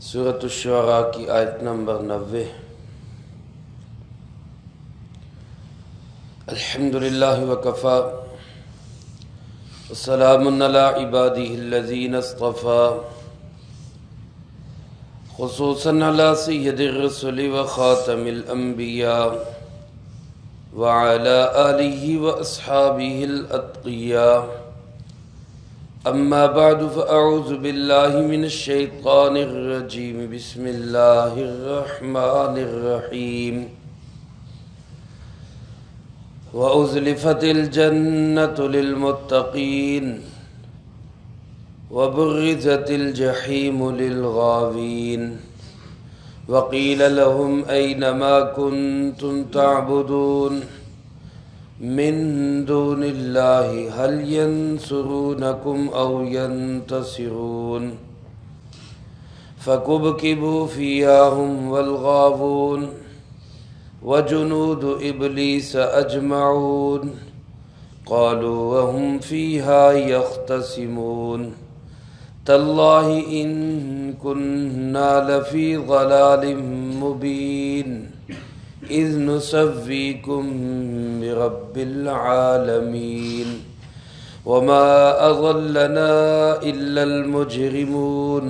سورۃ الشعراء کی آیت نمبر 90۔ الحمدللہ وکفی وسلام علی عبادہ الذین اصطفی، خصوصاً علی سید الرسل وخاتم الانبیاء وعلی آلہ واصحابہ الاتقیاء۔ اما بعد فاعوذ باللہ من الشیطان الرجیم، بسم اللہ الرحمن الرحیم۔ وأزلفت الجنة للمتقين وبرزت الجحيم للغاوين وقيل لهم أين ما كنتم تعبدون من دون الله هل ينصرونكم أو ينتصرون فكبكبوا فيها هم والغاوون وجنود إبليس أجمعون قالوا وهم فيها يختصمون تالله إن كنا لفي ضلال مبين إذ نسويكم برب العالمين وما أضلنا إلا المجرمون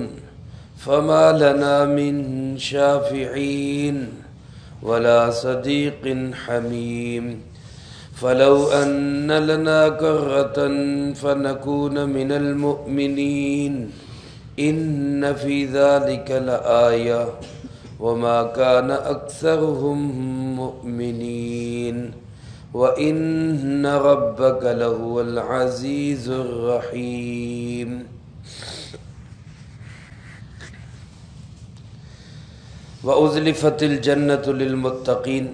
فما لنا من شافعين ولا صديق حميم فلو أن لنا كرة فنكون من المؤمنين إن في ذلك لآية وما كان أكثرهم مؤمنين وإن ربك لهو العزيز الرحيم۔ وَأُزْلِفَتِ الْجَنَّةُ لِلْمُتَّقِينَ،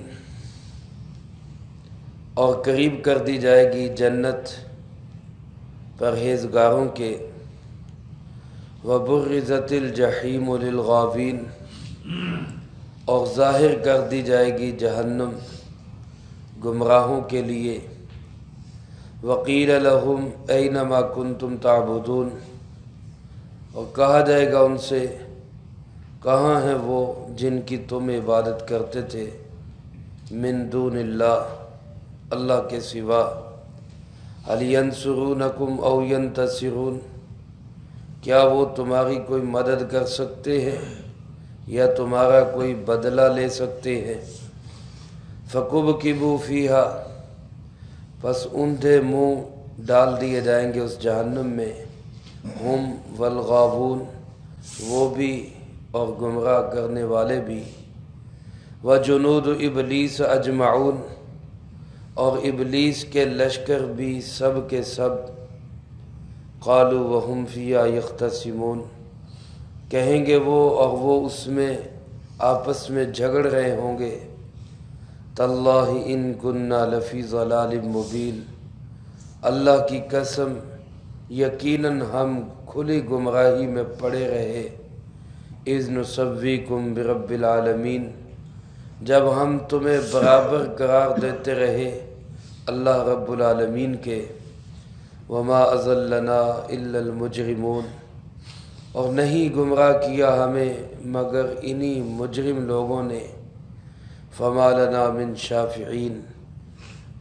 اور قریب کر دی جائے گی جنت پرہیزگاروں کے۔ وَبُرِّزَتِ الْجَحِيمُ لِلْغَاوِينَ، اور ظاہر کر دی جائے گی جہنم گمراہوں کے لیے۔ وَقِيلَ لَهُمْ أَيْنَ مَا كُنْتُمْ تَعْبُدُونَ، اور کہا جائے گا ان سے کہاں ہیں وہ جن کی تم عبادت کرتے تھے، من دون اللہ، اللہ کے سوا۔ هل ينصرونکم او ينتصرون، کیا وہ تمہاری کوئی مدد کر سکتے ہیں یا تمہارا کوئی بدلہ لے سکتے ہیں۔ فَكُبْكِبُوا فِيهَا، پس اندھے منہ ڈال دیے جائیں گے اس جہنم میں۔ ہم والغاوون، وہ بھی اور گمراہ کرنے والے بھی۔ وجنود ابلیس اجمعون، اور ابلیس کے لشکر بھی سب کے سب۔ قالوا وهم فیہا یختصمون، کہیں گے وہ اور وہ اس میں آپس میں جھگڑ رہے ہوں گے۔ تاللہ ان کنا لفی ضلال مبین، اللہ کی قسم یقیناً ہم کھلی گمراہی میں پڑے رہے۔ اذ نسویکم برب العالمین، جب ہم تمہیں برابر قرار دیتے رہے اللہ رب العالمین کے۔ وما اضلنا الا المجرمون، اور نہیں گمراہ کیا ہمیں مگر انہی مجرم لوگوں نے۔ فما لنا من شافعین،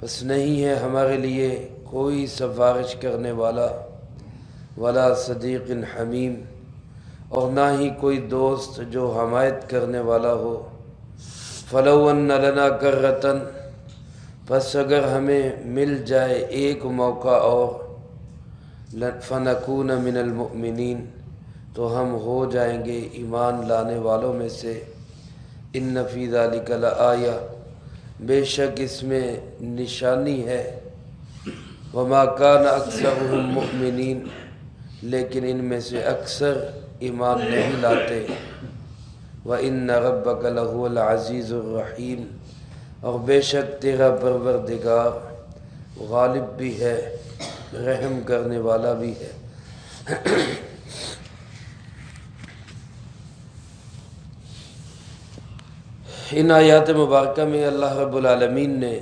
بس نہیں ہے ہمارے لیے کوئی سفارش کرنے والا۔ ولا صدیق حمیم، اور نہ ہی کوئی دوست جو حمایت کرنے والا ہو۔ فلو ان لنا کرۃ، پس اگر ہمیں مل جائے ایک موقع اور، فنکون من المؤمنین، تو ہم ہو جائیں گے ایمان لانے والوں میں سے۔ ان فی ذلک لآیہ، بے شک اس میں نشانی ہے۔ وما کان اکثرهم مؤمنین، لیکن ان میں سے اکثر ایمان نہیں لاتے۔ وَإِنَّ رَبَّكَ لَهُوَ الْعَزِيزُ الرَّحِيمُ، اور بے شک تیرا پروردگار غالب بھی ہے، رحم کرنے والا بھی ہے۔ ان آیات مبارکہ میں اللہ رب العالمین نے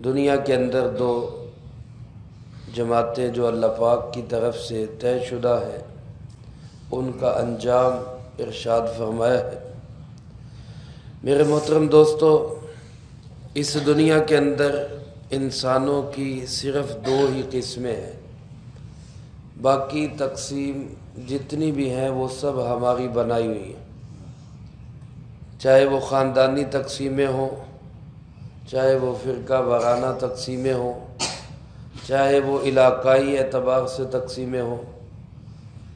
دنیا کے اندر دو جماعتیں جو اللہ پاک کی طرف سے طے شدہ ہے ان کا انجام ارشاد فرمایا ہے۔ میرے محترم دوستو، اس دنیا کے اندر انسانوں کی صرف دو ہی قسمیں ہیں، باقی تقسیم جتنی بھی ہیں وہ سب ہماری بنائی ہوئی ہیں، چاہے وہ خاندانی تقسیمیں ہوں، چاہے وہ فرقہ وارانہ تقسیمیں ہوں، چاہے وہ علاقائی اعتبار سے تقسیمیں ہوں،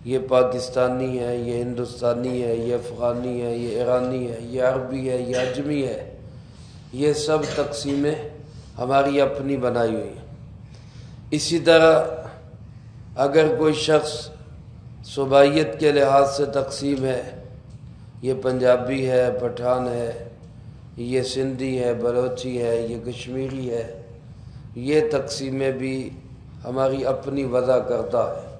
یہ پاکستانی ہے، یہ ہندوستانی ہے، یہ افغانی ہے، یہ ایرانی ہے، یہ عربی ہے، یہ عجمی ہے، یہ سب تقسیمیں ہماری اپنی بنائی ہوئی ہیں۔ اسی طرح اگر کوئی شخص صوبائیت کے لحاظ سے تقسیم ہے، یہ پنجابی ہے، پٹھان ہے، یہ سندھی ہے، بلوچی ہے، یہ کشمیری ہے، یہ تقسیمیں بھی ہماری اپنی وضع کردہ ہے۔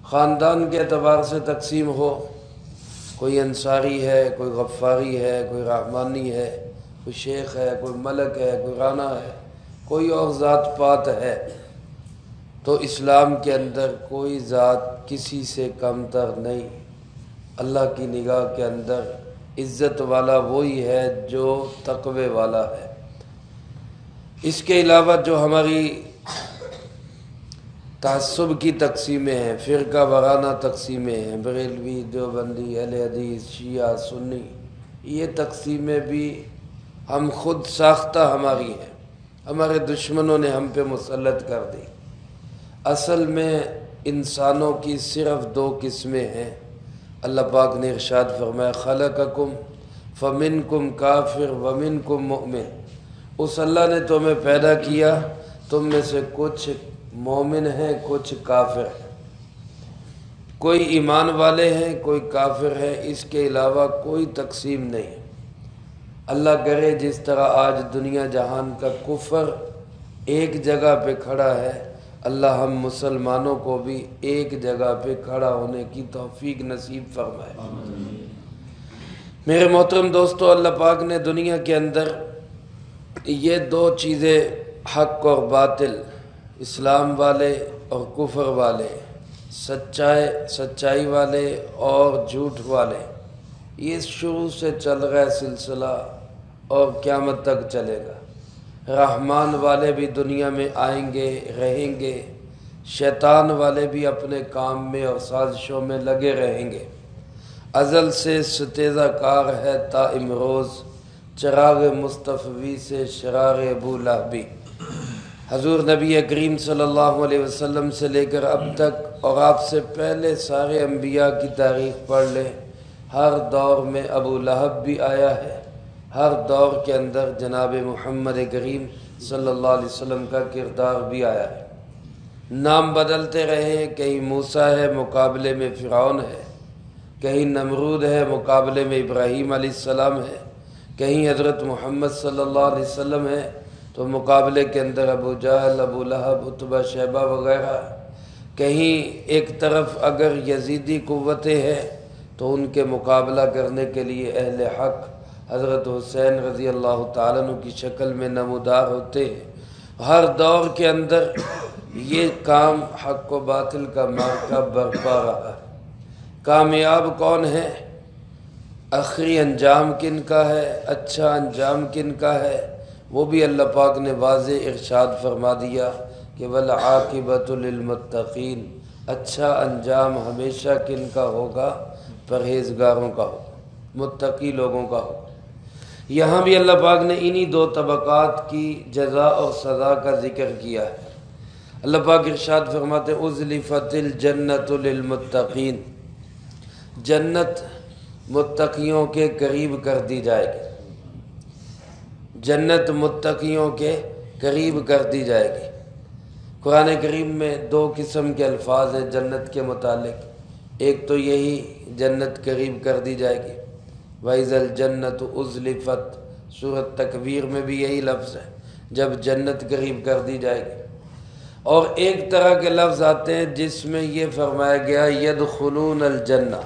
خاندان کے اعتبار سے تقسیم ہو، کوئی انصاری ہے، کوئی غفاری ہے، کوئی رحمانی ہے، کوئی شیخ ہے، کوئی ملک ہے، کوئی رانا ہے، کوئی اور ذات پات ہے، تو اسلام کے اندر کوئی ذات کسی سے کم تر نہیں۔ اللہ کی نگاہ کے اندر عزت والا وہی ہے جو تقوی والا ہے۔ اس کے علاوہ جو ہماری تعصب کی تقسیمیں ہیں، فرقہ وارانہ تقسیمیں ہیں، بریلوی، دیوبندی، اہل حدیث، شیعہ، سنی، یہ تقسیمیں بھی ہم خود ساختہ ہماری ہیں، ہمارے دشمنوں نے ہم پہ مسلط کر دی۔ اصل میں انسانوں کی صرف دو قسمیں ہیں۔ اللہ پاک نے ارشاد فرمایا خلقکم فمنکم کافر ومنکم مؤمن، اس اللہ نے تمہیں پیدا کیا، تم میں سے کچھ مومن ہیں، کچھ کافر ہیں، کوئی ایمان والے ہیں، کوئی کافر ہے، اس کے علاوہ کوئی تقسیم نہیں۔ اللہ کرے جس طرح آج دنیا جہان کا کفر ایک جگہ پہ کھڑا ہے، اللہ ہم مسلمانوں کو بھی ایک جگہ پہ کھڑا ہونے کی توفیق نصیب فرمائے۔ میرے محترم دوستو، اللہ پاک نے دنیا کے اندر یہ دو چیزیں، حق اور باطل، اسلام والے اور کفر والے، سچائی والے اور جھوٹ والے، یہ شروع سے چل رہا ہے سلسلہ اور قیامت تک چلے گا۔ رحمان والے بھی دنیا میں آئیں گے، رہیں گے، شیطان والے بھی اپنے کام میں اور سازشوں میں لگے رہیں گے۔ ازل سے ستیزہ کار ہے تا امروز، چراغ مصطفی سے شرار ابو لہبی۔ حضور نبی کریم صلی اللہ علیہ وسلم سے لے کر اب تک اور آپ سے پہلے سارے انبیاء کی تاریخ پڑھ لیں، ہر دور میں ابو لہب بھی آیا ہے، ہر دور کے اندر جناب محمد کریم صلی اللہ علیہ وسلم کا کردار بھی آیا ہے۔ نام بدلتے رہے ہیں، کہیں موسیٰ ہے مقابلے میں فرعون ہے، کہیں نمرود ہے مقابلے میں ابراہیم علیہ السلام ہے، کہیں حضرت محمد صلی اللہ علیہ وسلم ہے تو مقابلے کے اندر ابو جہل، ابو لہب، عتبہ، شیبہ وغیرہ، کہیں ایک طرف اگر یزیدی قوتیں ہیں تو ان کے مقابلہ کرنے کے لیے اہل حق حضرت حسین رضی اللہ تعالیٰ عنہ کی شکل میں نمودار ہوتے ہیں۔ ہر دور کے اندر یہ کام حق و باطل کا معرکہ برپا رہا ہے۔ کامیاب کون ہے؟ آخری انجام کن کا ہے؟ اچھا انجام کن کا ہے؟ وہ بھی اللہ پاک نے واضح ارشاد فرما دیا کہ وَالْعَاقِبَةُ لِلْمُتَّقِينَ، اچھا انجام ہمیشہ کن کا ہوگا؟ پرہیزگاروں کا ہوگا، متقی لوگوں کا ہوگا۔ یہاں بھی اللہ پاک نے انہی دو طبقات کی جزا اور سزا کا ذکر کیا ہے۔ اللہ پاک ارشاد فرماتے ہیں اُزْلِفَتِ الْجَنَّةُ لِلْمُتَّقِينَ، جنت متقیوں کے قریب کر دی جائے گی، جنت متقیوں کے قریب کر دی جائے گی۔ قرآن کریم میں دو قسم کے الفاظ ہیں جنت کے متعلق، ایک تو یہی جنت قریب کر دی جائے گی، وَإِذَا الْجَنَّةُ أُزْلِفَتْ، سورۃ تکویر میں بھی یہی لفظ ہے، جب جنت قریب کر دی جائے گی۔ اور ایک طرح کے لفظ آتے ہیں جس میں یہ فرمایا گیا يَدْخُلُونَ الْجَنَّةَ،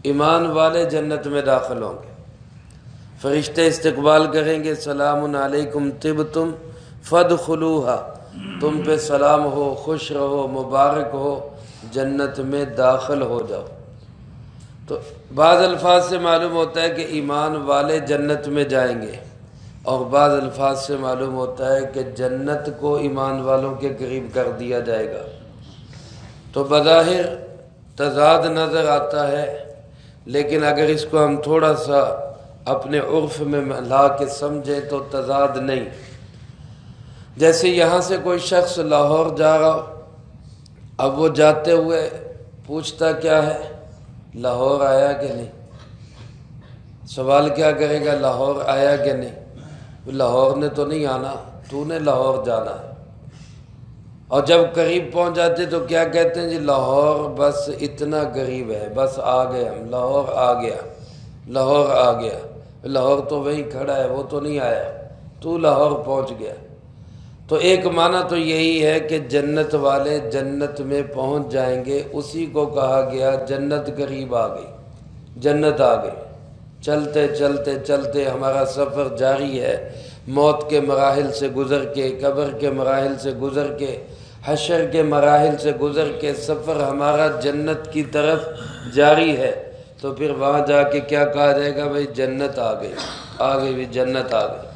ایمان والے جنت میں داخل ہوں گے، فرشتے استقبال کریں گے، سلام علیکم طبتم فادخلوها، تم پہ سلام ہو، خوش رہو، مبارک ہو، جنت میں داخل ہو جاؤ۔ تو بعض الفاظ سے معلوم ہوتا ہے کہ ایمان والے جنت میں جائیں گے، اور بعض الفاظ سے معلوم ہوتا ہے کہ جنت کو ایمان والوں کے قریب کر دیا جائے گا۔ تو بظاہر تضاد نظر آتا ہے، لیکن اگر اس کو ہم تھوڑا سا اپنے عرف میں لا کے سمجھیں تو تضاد نہیں۔ جیسے یہاں سے کوئی شخص لاہور جا رہا ہو، اب وہ جاتے ہوئے پوچھتا کیا ہے، لاہور آیا کہ نہیں؟ سوال کیا کرے گا، لاہور آیا کہ نہیں؟ لاہور نے تو نہیں آنا، تو نے لاہور جانا ہے۔ اور جب قریب پہنچ جاتے تو کیا کہتے ہیں، جی لاہور بس اتنا قریب ہے، بس آ گئے ہم، لاہور آ گیا، لاہور آ گیا۔ لاہور تو وہیں کھڑا ہے، وہ تو نہیں آیا، تو لاہور پہنچ گیا۔ تو ایک معنی تو یہی ہے کہ جنت والے جنت میں پہنچ جائیں گے، اسی کو کہا گیا جنت قریب آ گئی، جنت آ گئی۔ چلتے چلتے چلتے ہمارا سفر جاری ہے، موت کے مراحل سے گزر کے، قبر کے مراحل سے گزر کے، حشر کے مراحل سے گزر کے سفر ہمارا جنت کی طرف جاری ہے۔ تو پھر وہاں جا کے کیا کہا جائے گا، بھائی جنت آ گئی، آ گئی بھی جنت آ گئی۔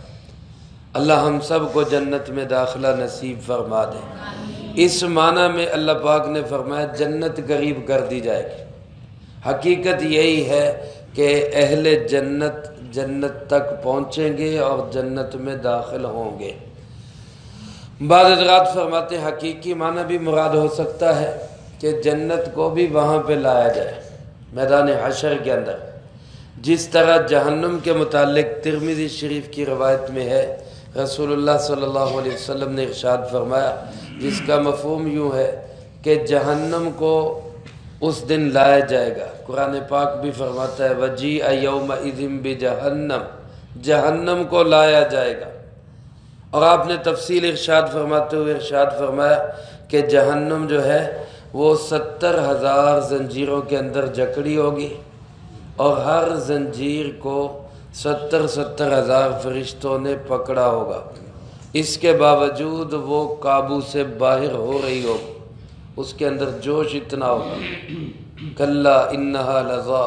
اللہ ہم سب کو جنت میں داخلہ نصیب فرما دے۔ اس معنی میں اللہ پاک نے فرمایا جنت قریب کر دی جائے گی۔ حقیقت یہی ہے کہ اہل جنت جنت تک پہنچیں گے اور جنت میں داخل ہوں گے۔ بعض حضرات فرماتے ہیں حقیقی معنی بھی مراد ہو سکتا ہے کہ جنت کو بھی وہاں پہ لایا جائے، میدان حشر کے اندر۔ جس طرح جہنم کے متعلق ترمذی شریف کی روایت میں ہے، رسول اللہ صلی اللہ علیہ وسلم نے ارشاد فرمایا، جس کا مفہوم یوں ہے کہ جہنم کو اس دن لایا جائے گا۔ قرآن پاک بھی فرماتا ہے وَجِیءَ یَوْمَئِذٍ بِجَہَنَّمَ، جہنم کو لایا جائے گا۔ اور آپ نے تفصیل ارشاد فرماتے ہوئے ارشاد فرمایا کہ جہنم جو ہے وہ 70,000 زنجیروں کے اندر جکڑی ہوگی، اور ہر زنجیر کو 70,000 فرشتوں نے پکڑا ہوگا۔ اس کے باوجود وہ قابو سے باہر ہو رہی ہوگی، اس کے اندر جوش اتنا ہوگا۔ کلا انہا لظا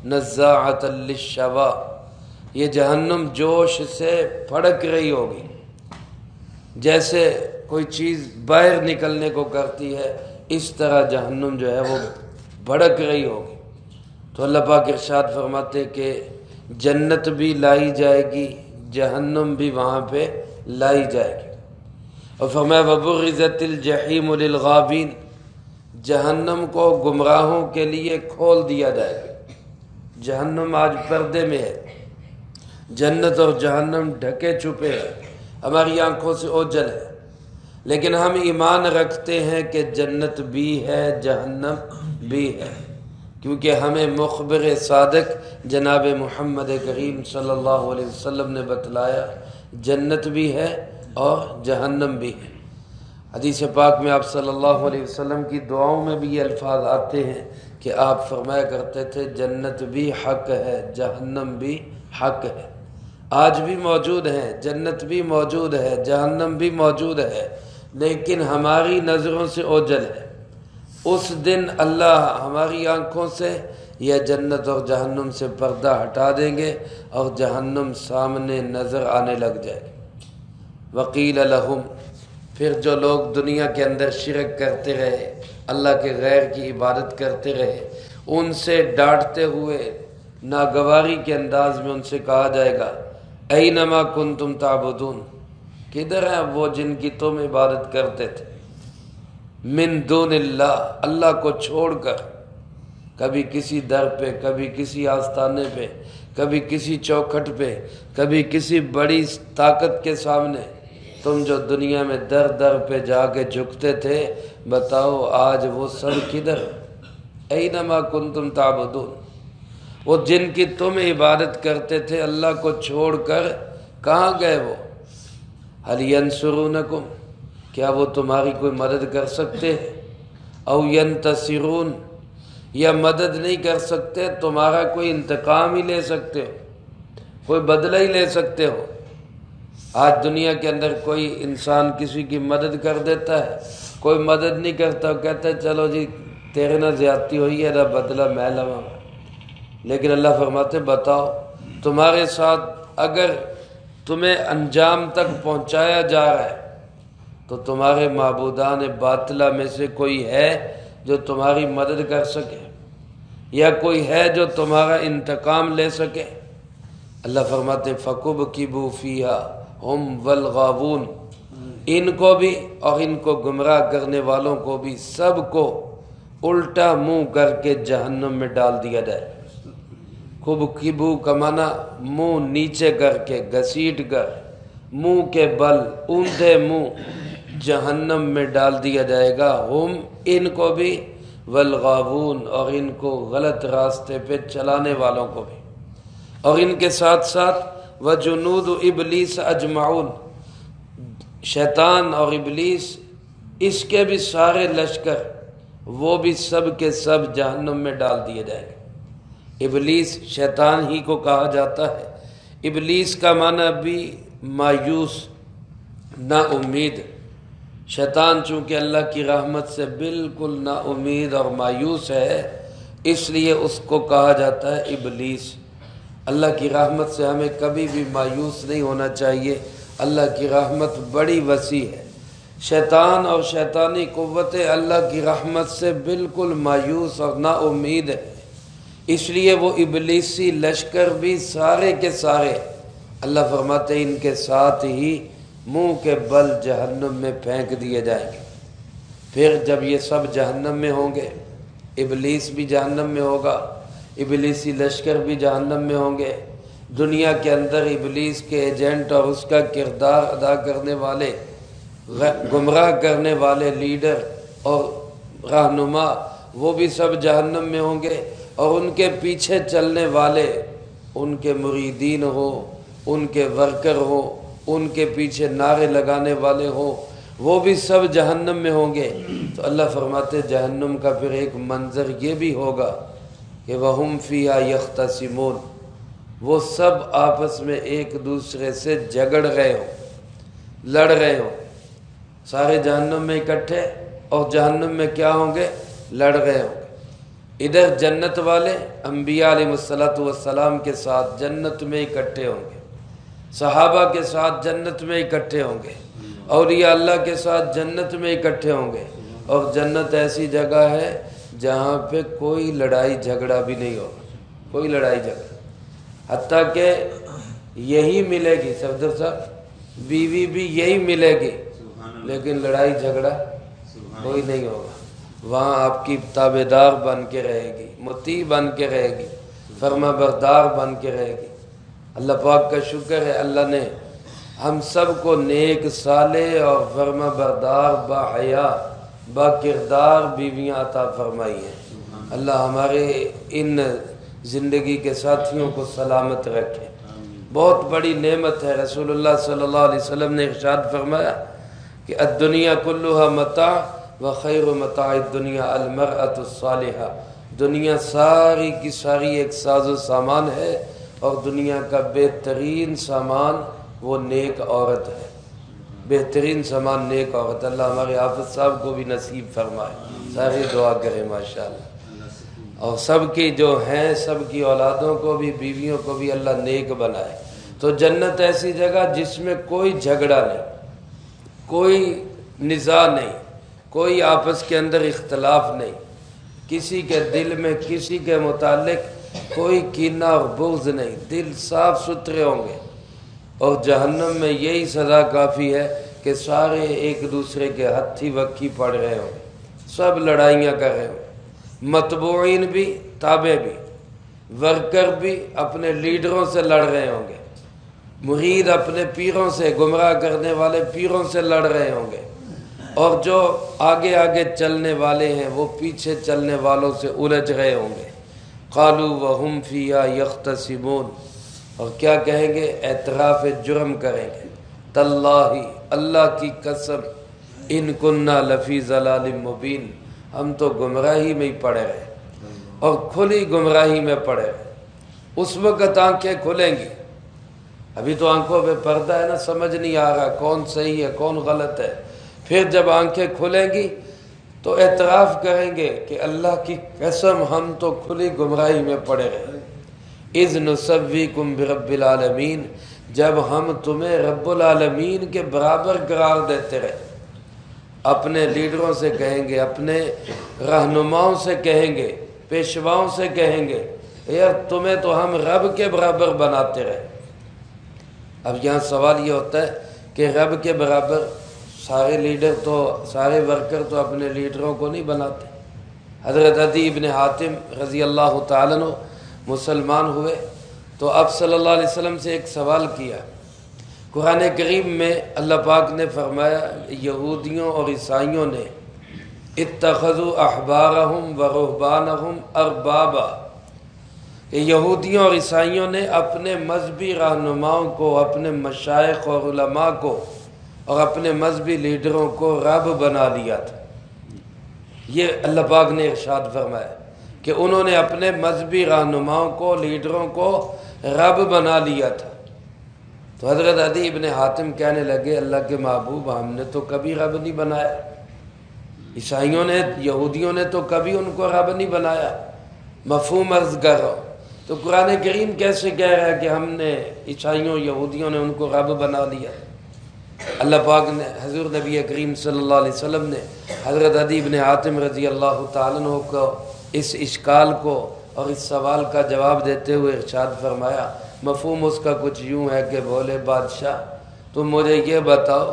نزاعۃ للشوا، یہ جہنم جوش سے پھڑک رہی ہوگی، جیسے کوئی چیز باہر نکلنے کو کرتی ہے، اس طرح جہنم جو ہے وہ بھڑک رہی ہوگی۔ تو اللہ پاک ارشاد فرماتے کہ جنت بھی لائی جائے گی، جہنم بھی وہاں پہ لائی جائے گی۔ اور فرمایا وَبُرِّزَتِ الْجَحِيمُ لِلْغَابِينَ، جہنم کو گمراہوں کے لیے کھول دیا جائے گا۔ جہنم آج پردے میں ہے، جنت اور جہنم ڈھکے چھپے ہیں، ہماری آنکھوں سے اوجھل ہے، لیکن ہم ایمان رکھتے ہیں کہ جنت بھی ہے، جہنم بھی ہے، کیونکہ ہمیں مخبر صادق جناب محمد کریم صلی اللہ علیہ وسلم نے بتلایا جنت بھی ہے اور جہنم بھی ہے۔ حدیث پاک میں آپ صلی اللہ علیہ وسلم کی دعاؤں میں بھی یہ الفاظ آتے ہیں کہ آپ فرمایا کرتے تھے جنت بھی حق ہے، جہنم بھی حق ہے۔ آج بھی موجود ہیں، جنت بھی موجود ہے، جہنم بھی موجود ہے، لیکن ہماری نظروں سے اوجھل ہے۔ اس دن اللہ ہماری آنکھوں سے یا جنت اور جہنم سے پردہ ہٹا دیں گے اور جہنم سامنے نظر آنے لگ جائے گی۔ وقیل لہم، پھر جو لوگ دنیا کے اندر شرک کرتے رہے، اللہ کے غیر کی عبادت کرتے رہے، ان سے ڈانٹتے ہوئے ناگواری کے انداز میں ان سے کہا جائے گا اینما کنتم تعبدون، کدھر ہیں وہ جن کی تم عبادت کرتے تھے، من دون اللہ، اللہ کو چھوڑ کر، کبھی کسی در پہ، کبھی کسی آستانے پہ، کبھی کسی چوکھٹ پہ، کبھی کسی بڑی طاقت کے سامنے، تم جو دنیا میں در در پہ جا کے جھکتے تھے، بتاؤ آج وہ سب کدھر؟ اینما کنتم تعبدون، وہ جن کی تم عبادت کرتے تھے اللہ کو چھوڑ کر کہاں گئے وہ؟ هل ینصرونکم، کیا وہ تمہاری کوئی مدد کر سکتے ہیں؟ او ینتصرون، یا مدد نہیں کر سکتے، تمہارا کوئی انتقام ہی لے سکتے ہو، کوئی بدلہ ہی لے سکتے ہو۔ آج دنیا کے اندر کوئی انسان کسی کی مدد کر دیتا ہے، کوئی مدد نہیں کرتا، کہتا ہے چلو جی تیرے نہ زیادتی ہوئی ہے، نہ بدلہ میں لواں، لیکن اللہ فرماتے بتاؤ تمہارے ساتھ اگر تمہیں انجام تک پہنچایا جا رہا ہے تو تمہارے معبودان باطلہ میں سے کوئی ہے جو تمہاری مدد کر سکے یا کوئی ہے جو تمہارا انتقام لے سکے؟ اللہ فرماتے فَكُبْكِبُوا فِيهَا هُمْ وَالْغَاوُونَ، ان کو بھی اور ان کو گمراہ کرنے والوں کو بھی سب کو الٹا منہ کر کے جہنم میں ڈال دیا جائے۔ کبو کا معنی منہ نیچے کر کے گھسیٹ کر منہ کے بل اونھے منہ جہنم میں ڈال دیا جائے گا، ہم ان کو بھی والغاوون اور ان کو غلط راستے پہ چلانے والوں کو بھی، اور ان کے ساتھ ساتھ وجنود ابلیس اجمعون، شیطان اور ابلیس اس کے بھی سارے لشکر وہ بھی سب کے سب جہنم میں ڈال دیے جائیں گے۔ ابلیس شیطان ہی کو کہا جاتا ہے۔ ابلیس کا معنی بھی مایوس، نا امید۔ شیطان چونکہ اللہ کی رحمت سے بالکل نا امید اور مایوس ہے، اس لیے اس کو کہا جاتا ہے ابلیس۔ اللہ کی رحمت سے ہمیں کبھی بھی مایوس نہیں ہونا چاہیے، اللہ کی رحمت بڑی وسیع ہے۔ شیطان اور شیطانی قوتیں اللہ کی رحمت سے بالکل مایوس اور نا امید ہے، اس لیے وہ ابلیسی لشکر بھی سارے کے سارے اللہ فرماتے ان کے ساتھ ہی منہ کے بل جہنم میں پھینک دیے جائیں گے۔ پھر جب یہ سب جہنم میں ہوں گے، ابلیس بھی جہنم میں ہوگا، ابلیسی لشکر بھی جہنم میں ہوں گے، دنیا کے اندر ابلیس کے ایجنٹ اور اس کا کردار ادا کرنے والے، گمراہ کرنے والے لیڈر اور رہنما وہ بھی سب جہنم میں ہوں گے، اور ان کے پیچھے چلنے والے، ان کے مریدین ہو، ان کے ورکر ہو، ان کے پیچھے نعرے لگانے والے ہوں، وہ بھی سب جہنم میں ہوں گے۔ تو اللہ فرماتے جہنم کا پھر ایک منظر یہ بھی ہوگا کہ وَهُمْ فِيهَا يَخْتَصِمُونَ، وہ سب آپس میں ایک دوسرے سے جھگڑ رہے ہوں، لڑ رہے ہوں، سارے جہنم میں اکٹھے، اور جہنم میں کیا ہوں گے؟ لڑ رہے ہوں گے۔ ادھر جنت والے انبیاء علیہ السلام کے ساتھ جنت میں اکٹھے ہوں گے، صحابہ کے ساتھ جنت میں اکٹھے ہوں گے، اولیاء اللہ کے ساتھ جنت میں اکٹھے ہوں گے، اور جنت ایسی جگہ ہے جہاں پہ کوئی لڑائی جھگڑا بھی نہیں ہوگا، کوئی لڑائی جھگڑا، حتیٰ کہ یہی ملے گی صفدر صاحب، بیوی بھی یہی ملے گی، لیکن لڑائی جھگڑا کوئی نہیں ہوگا۔ وہاں آپ کی تابع دار بن کے رہے گی، مطیع بن کے رہے گی، فرما بردار بن کے رہے گی۔ اللہ پاک کا شکر ہے، اللہ نے ہم سب کو نیک صالح اور فرما بردار با حیا با کردار بیویاں عطا فرمائی ہیں۔ اللہ ہمارے ان زندگی کے ساتھیوں کو سلامت رکھے، بہت بڑی نعمت ہے۔ رسول اللہ صلی اللہ علیہ وسلم نے ارشاد فرمایا کہ الدنیا کلها متاع وخیر متاع الدنیا المرأة الصالحہ، دنیا ساری کی ساری ایک ساز و سامان ہے، اور دنیا کا بہترین سامان وہ نیک عورت ہے، بہترین سامان نیک عورت۔ اللہ ہمارے حافظ صاحب کو بھی نصیب فرمائے، ساری دعا کریں ماشاءاللہ، اور سب کی جو ہیں سب کی اولادوں کو بھی، بیویوں کو بھی اللہ نیک بنائے۔ تو جنت ایسی جگہ جس میں کوئی جھگڑا نہیں، کوئی نزاع نہیں، کوئی آپس کے اندر اختلاف نہیں، کسی کے دل میں کسی کے متعلق کوئی کینہ اور بغض نہیں، دل صاف ستھرے ہوں گے۔ اور جہنم میں یہی سزا کافی ہے کہ سارے ایک دوسرے کے ہتھی وکھی پڑ رہے ہوں، سب لڑائیاں کر رہے ہوں، متبوعین بھی، تابع بھی، ورکر بھی اپنے لیڈروں سے لڑ رہے ہوں گے، مرید اپنے پیروں سے، گمراہ کرنے والے پیروں سے لڑ رہے ہوں گے، اور جو آگے آگے چلنے والے ہیں وہ پیچھے چلنے والوں سے الجھ رہے ہوں گے۔ قالوا وهم فيها يختصمون، اور کیا کہیں گے؟ اعتراف جرم کریں گے، تاللہ، اللہ کی قسم، ان کننا لفی ضلال مبین، ہم تو گمراہی میں ہی پڑے رہے، اور کھلی گمراہی میں پڑے رہے۔ اس وقت آنکھیں کھلیں گی، ابھی تو آنکھوں پہ پردہ ہے نا، سمجھ نہیں آ رہا کون صحیح ہے کون غلط ہے۔ پھر جب آنکھیں کھلیں گی تو اعتراف کریں گے کہ اللہ کی قسم ہم تو کھلی گمراہی میں پڑے رہے، اذ نسویکم برب العالمین، جب ہم تمہیں رب العالمین کے برابر قرار دیتے رہے۔ اپنے لیڈروں سے کہیں گے، اپنے رہنماؤں سے کہیں گے، پیشواؤں سے کہیں گے یار تمہیں تو ہم رب کے برابر بناتے رہے۔ اب یہاں سوال یہ ہوتا ہے کہ رب کے برابر سارے لیڈر تو، سارے ورکر تو اپنے لیڈروں کو نہیں بناتے۔ حضرت عدی ابن حاتم رضی اللہ تعالیٰ عنہ مسلمان ہوئے تو اب صلی اللہ علیہ وسلم سے ایک سوال کیا۔ قرآن کریم میں اللہ پاک نے فرمایا یہودیوں اور عیسائیوں نے اتخذوا احبارہم و رہبانہم اربابا، کہ یہودیوں اور عیسائیوں نے اپنے مذہبی رہنماؤں کو، اپنے مشائخ اور علماء کو اور اپنے مذہبی لیڈروں کو رب بنا لیا تھا۔ یہ اللہ پاک نے ارشاد فرمایا کہ انہوں نے اپنے مذہبی رہنماؤں کو، لیڈروں کو رب بنا لیا تھا۔ تو حضرت عدی ابن حاتم کہنے لگے اللہ کے محبوب ہم نے تو کبھی رب نہیں بنایا، عیسائیوں نے، یہودیوں نے تو کبھی ان کو رب نہیں بنایا، مفہوم عرض کر رہا ہوں۔ تو قرآن کریم کیسے کہہ رہا ہے کہ ہم نے، عیسائیوں یہودیوں نے ان کو رب بنا لیا؟ اللہ پاک نے، حضور نبی کریم صلی اللہ علیہ وسلم نے حضرت عدی ابن حاتم رضی اللہ تعالیٰ عنہ کو اس اشکال کو اور اس سوال کا جواب دیتے ہوئے ارشاد فرمایا، مفہوم اس کا کچھ یوں ہے کہ بولے بادشاہ تم مجھے یہ بتاؤ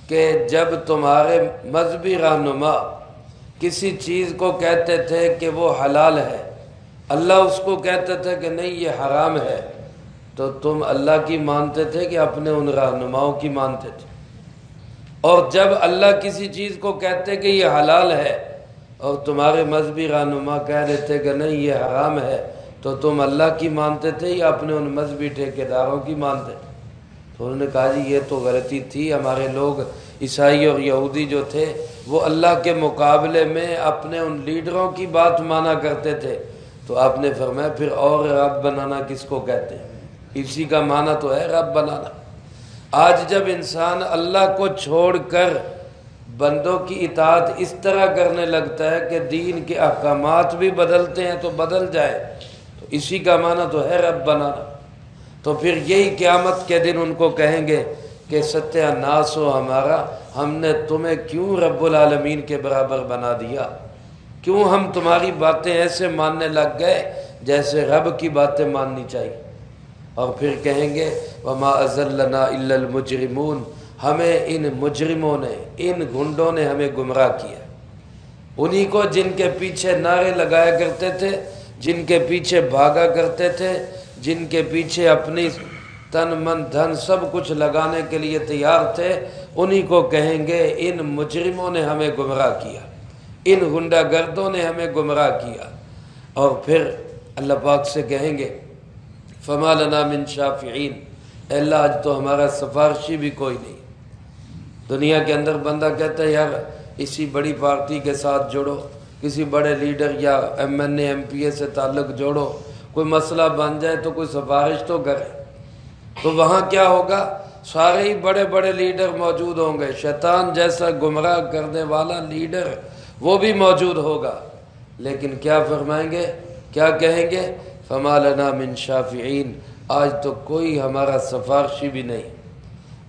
کہ جب تمہارے مذہبی رہنما کسی چیز کو کہتے تھے کہ وہ حلال ہے، اللہ اس کو کہتا تھا کہ نہیں یہ حرام ہے، تو تم اللہ کی مانتے تھے کہ اپنے ان رہنماؤں کی مانتے تھے؟ اور جب اللہ کسی چیز کو کہتے کہ یہ حلال ہے اور تمہارے مذہبی رہنما کہہ دیتے کہ نہیں یہ حرام ہے، تو تم اللہ کی مانتے تھے یا اپنے ان مذہبی ٹھیکیداروں کی مانتے تھے؟ تو انہوں نے کہا جی یہ تو غلطی تھی، ہمارے لوگ عیسائی اور یہودی جو تھے وہ اللہ کے مقابلے میں اپنے ان لیڈروں کی بات مانا کرتے تھے۔ تو آپ نے فرمایا پھر اور رب بنانا کس کو کہتے ہیں؟ اسی کا معنی تو ہے رب بنانا۔ آج جب انسان اللہ کو چھوڑ کر بندوں کی اطاعت اس طرح کرنے لگتا ہے کہ دین کے احکامات بھی بدلتے ہیں تو بدل جائے، تو اسی کا معنی تو ہے رب بنانا۔ تو پھر یہی قیامت کے دن ان کو کہیں گے کہ ستیہ ناس ہو ہمارا، ہم نے تمہیں کیوں رب العالمین کے برابر بنا دیا؟ کیوں ہم تمہاری باتیں ایسے ماننے لگ گئے جیسے رب کی باتیں ماننی چاہیے؟ اور پھر کہیں گے وما اضلنا الا المجرمون، ہمیں ان مجرموں نے، ان گھنڈوں نے ہمیں گمراہ کیا۔ انہی کو جن کے پیچھے نعرے لگایا کرتے تھے، جن کے پیچھے بھاگا کرتے تھے، جن کے پیچھے اپنی تن من دھن سب کچھ لگانے کے لیے تیار تھے، انہی کو کہیں گے ان مجرموں نے ہمیں گمراہ کیا، ان غنڈہ گردوں نے ہمیں گمراہ کیا۔ اور پھر اللہ پاک سے کہیں گے فما لنا من شافعین، اے اللہ آج تو ہمارا سفارشی بھی کوئی نہیں۔ دنیا کے اندر بندہ کہتا ہے یار اسی بڑی پارٹی کے ساتھ جوڑو، کسی بڑے لیڈر یا M N A M P A سے تعلق جوڑو، کوئی مسئلہ بن جائے تو کوئی سفارش تو کرے۔ تو وہاں کیا ہوگا؟ سارے ہی بڑے بڑے لیڈر موجود ہوں گے، شیطان جیسا گمراہ کرنے والا لیڈر وہ بھی موجود ہوگا، لیکن کیا فرمائیں گے، کیا کہیں گے؟ فما لنا من شافعین، آج تو کوئی ہمارا سفارشی بھی نہیں،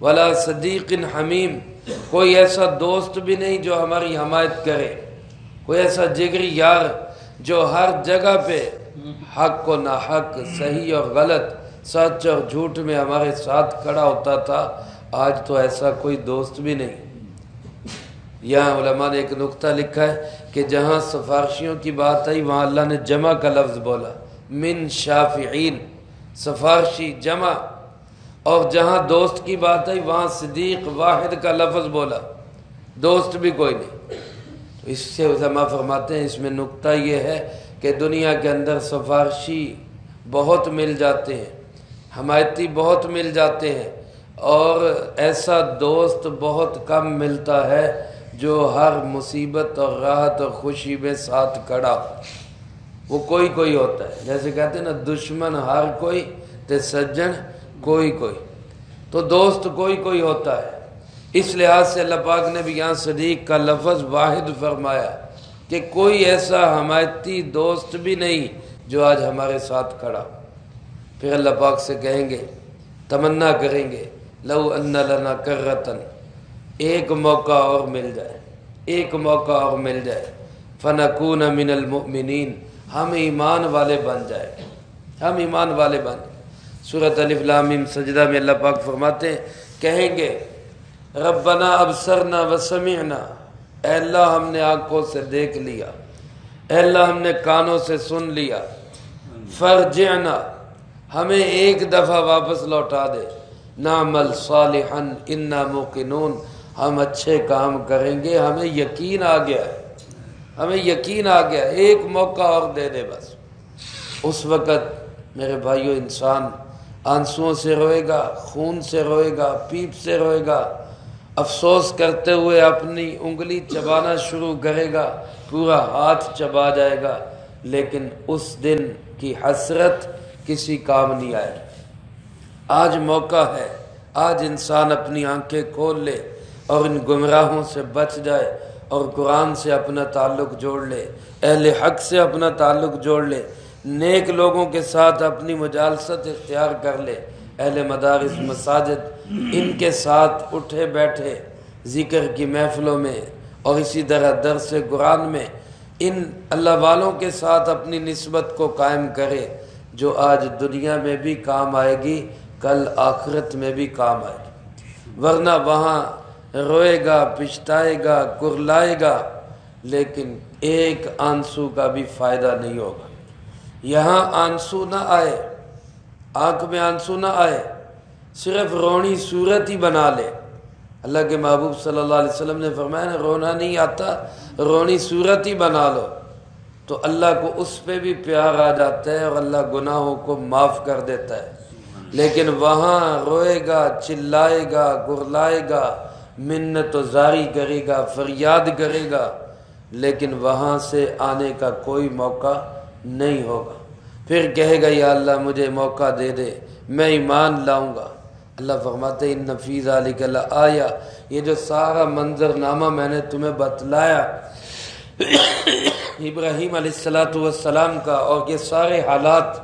ولا صدیق حمیم، کوئی ایسا دوست بھی نہیں جو ہماری حمایت کرے، کوئی ایسا جگری یار جو ہر جگہ پہ حق و ناحق، صحیح اور غلط، سچ اور جھوٹ میں ہمارے ساتھ کھڑا ہوتا تھا، آج تو ایسا کوئی دوست بھی نہیں۔ یہاں علماء نے ایک نقطہ لکھا ہے کہ جہاں سفارشیوں کی بات آئی وہاں اللہ نے جمع کا لفظ بولا، من شافعین، سفارشی جمع، اور جہاں دوست کی بات آئی وہاں صدیق واحد کا لفظ بولا، دوست بھی کوئی نہیں۔ تو اس سے علماء فرماتے ہیں اس میں نقطہ یہ ہے کہ دنیا کے اندر سفارشی بہت مل جاتے ہیں، حمایتی بہت مل جاتے ہیں، اور ایسا دوست بہت کم ملتا ہے جو ہر مصیبت اور راحت اور خوشی میں ساتھ کھڑا ہو۔ وہ کوئی کوئی ہوتا ہے، جیسے کہتے ہیں نا دشمن ہر کوئی تے سجن کوئی کوئی، تو دوست کوئی کوئی ہوتا ہے۔ اس لحاظ سے اللہ پاک نے بھی یہاں صدیق کا لفظ واحد فرمایا کہ کوئی ایسا حمایتی دوست بھی نہیں جو آج ہمارے ساتھ کھڑا۔ پھر اللہ پاک سے کہیں گے، تمنا کریں گے، لو ان لنا کرتن، ایک موقع اور مل جائے، ایک موقع اور مل جائے، فنکون من المؤمنین، ہم ایمان والے بن جائیں، ہم ایمان والے بن جائیں۔ سورۃ الف لام میم سجدہ میں اللہ پاک فرماتے ہیں، کہیں گے ربنا ابصرنا وسمعنا، اے اللہ ہم نے آنکھوں سے دیکھ لیا، اے اللہ ہم نے کانوں سے سن لیا، فرجعنا، ہمیں ایک دفعہ واپس لوٹا دے، نعمل صالحا انا موقنون، ہم اچھے کام کریں گے، ہمیں یقین آ گیا ہے، ہمیں یقین آ گیا، ایک موقع اور دے دے بس۔ اس وقت میرے بھائیو انسان آنسوؤں سے روئے گا، خون سے روئے گا، پیپ سے روئے گا، افسوس کرتے ہوئے اپنی انگلی چبانا شروع کرے گا، پورا ہاتھ چبا جائے گا، لیکن اس دن کی حسرت کسی کام نہیں آئے۔ آج موقع ہے، آج انسان اپنی آنکھیں کھول لے اور ان گمراہوں سے بچ جائے اور قرآن سے اپنا تعلق جوڑ لے، اہل حق سے اپنا تعلق جوڑ لے، نیک لوگوں کے ساتھ اپنی مجالست اختیار کر لے، اہل مدارس مساجد ان کے ساتھ اٹھے بیٹھے ذکر کی محفلوں میں اور اسی طرح درس قرآن میں ان اللہ والوں کے ساتھ اپنی نسبت کو قائم کرے، جو آج دنیا میں بھی کام آئے گی، کل آخرت میں بھی کام آئے گی۔ ورنہ وہاں روئے گا، پچھتائے گا، کرلائے گا، لیکن ایک آنسو کا بھی فائدہ نہیں ہوگا۔ یہاں آنسو نہ آئے، آنکھ میں آنسو نہ آئے، صرف رونی صورت ہی بنا لے۔ اللہ کے محبوب صلی اللہ علیہ وسلم نے فرمایا نا، رونا نہیں آتا، رونی صورت ہی بنا لو، تو اللہ کو اس پہ بھی پیار آ جاتا ہے اور اللہ گناہوں کو معاف کر دیتا ہے۔ لیکن وہاں روئے گا، چلائے گا، گرلائے گا، منت و زاری کرے گا، فریاد کرے گا، لیکن وہاں سے آنے کا کوئی موقع نہیں ہوگا۔ پھر کہے گا یا اللہ مجھے موقع دے دے، میں ایمان لاؤں گا۔ اللہ فرماتے ہیں ان فی ذلک لآیہ، یہ جو سارا منظر نامہ میں نے تمہیں بتلایا ابراہیم علیہ السلام کا، اور یہ سارے حالات،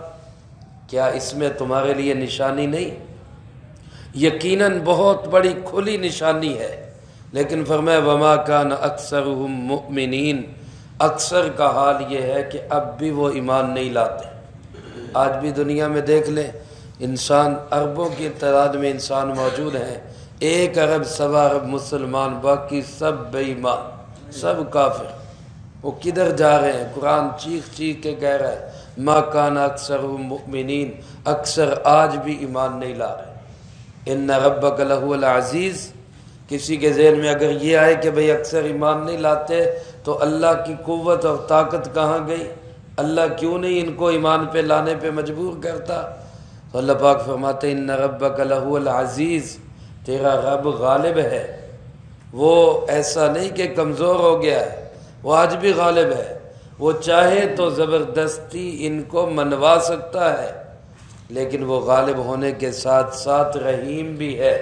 کیا اس میں تمہارے لیے نشانی نہیں؟ یقیناً بہت بڑی کھلی نشانی ہے، لیکن فرمایا وما کان اکثرهم مؤمنین، اکثر کا حال یہ ہے کہ اب بھی وہ ایمان نہیں لاتے۔ آج بھی دنیا میں دیکھ لیں، انسان اربوں کی تعداد میں انسان موجود ہیں، 1 ارب 1.25 ارب مسلمان، باقی سب بے ایمان، سب کافر۔ وہ کدھر جا رہے ہیں؟ قرآن چیخ چیخ کے کہہ رہا ہے ما کان اکثرهم مؤمنین، اکثر آج بھی ایمان نہیں لا رہے۔ ان ربک لہو العزیز، کسی کے ذہن میں اگر یہ آئے کہ بھئی اکثر ایمان نہیں لاتے تو اللہ کی قوت اور طاقت کہاں گئی؟ اللہ کیوں نہیں ان کو ایمان پہ لانے پہ مجبور کرتا؟ تو اللہ پاک فرماتے ہیں ان ربک لہو العزیز، تیرا رب غالب ہے، وہ ایسا نہیں کہ کمزور ہو گیا ہے، وہ آج بھی غالب ہے، وہ چاہے تو زبردستی ان کو منوا سکتا ہے، لیکن وہ غالب ہونے کے ساتھ ساتھ رحیم بھی ہے،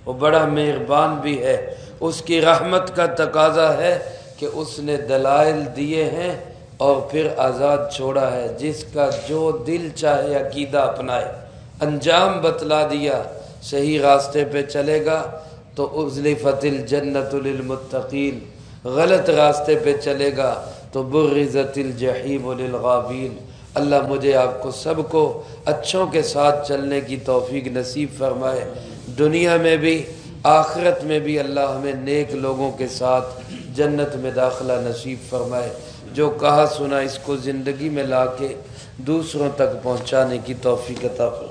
وہ بڑا مہربان بھی ہے۔ اس کی رحمت کا تقاضا ہے کہ اس نے دلائل دیے ہیں اور پھر آزاد چھوڑا ہے، جس کا جو دل چاہے عقیدہ اپنائے، انجام بتلا دیا، صحیح راستے پہ چلے گا تو ازلفت الجنت للمتقین، غلط راستے پہ چلے گا تو برزت الجحیم للغابین۔ اللہ مجھے آپ کو سب کو اچھوں کے ساتھ چلنے کی توفیق نصیب فرمائے، دنیا میں بھی آخرت میں بھی اللہ ہمیں نیک لوگوں کے ساتھ جنت میں داخلہ نصیب فرمائے۔ جو کہا سنا اس کو زندگی میں لا کے دوسروں تک پہنچانے کی توفیق عطا فرمائے۔